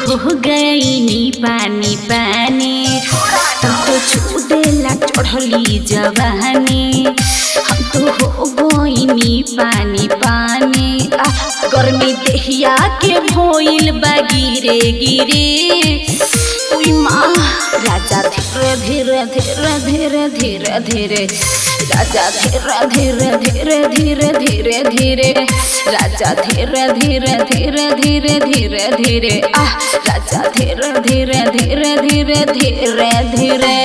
हो गई नी पानी पानी तुम तो छू देला चढ़ली जवानी हम तो हो गई नी पानी पानी गर्मी देहिया के भोइल बा गिरे गिरे उई माँ राजा धीरे धीरे धीरे धीरे धीरे धीरे राजा धीरे धीरे धीरे धीरे धीरे धीरे राजा धीरे धीरे धीरे धीरे धीरे धीरे राजा धीरे धीरे धीरे धीरे धीरे धीरे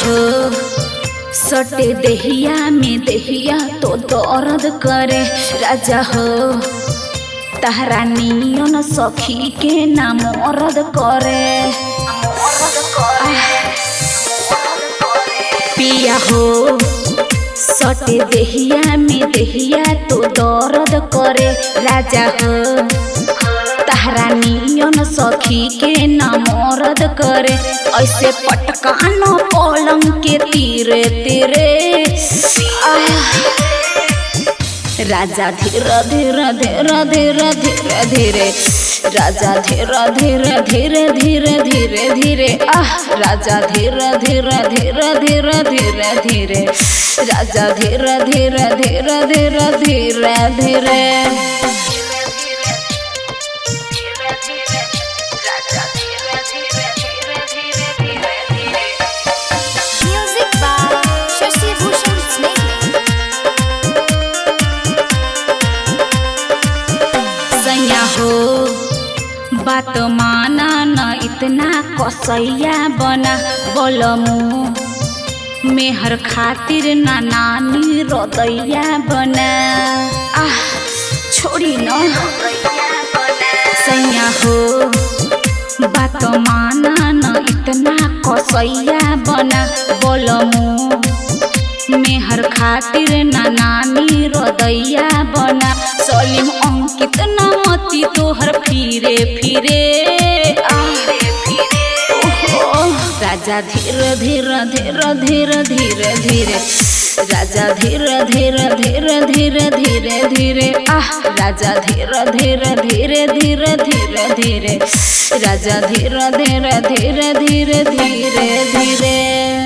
हो सटे देहिया में देहिया तो दर्द करे राजा हो तहरा नियन सखी के ना मरद करे पिया हो सटे देहिया में देहिया तो दर्द करे राजा हो तहरा नियन सखी के ना मरद करे ऐसे पटकान पलंग के तीरे तीरे राजा धीरे धीरे धीरे धीरे धीरे धीरे राजा धीरे धीरे धीरे धीरे धीरे धीरे राजा धीरे धीरे धीरे धीरे धीरे धीरे राजा धीरे धीरे धीरे धीरे धीरे धीरे बात माना न इतना कसैया बना बोलमु मेहर खातिर ना नानी रदैया बना छोड़ी न सैया हो बात माना न इतना कसैया बना बोलमु मेहर खातिर ना नानी रदैया बना सलीम अंकित न मती तोहर फिरे फिरे राजा धीरे धीरे धीरे धीरे धीरे धीरे राजा धीरे धीरे धीरे धीरे धीरे धीरे राजा धीरे धीरे धीरे धीरे धीरे धीरे राजा धीरे धीरे धीरे धीरे धीरे धीरे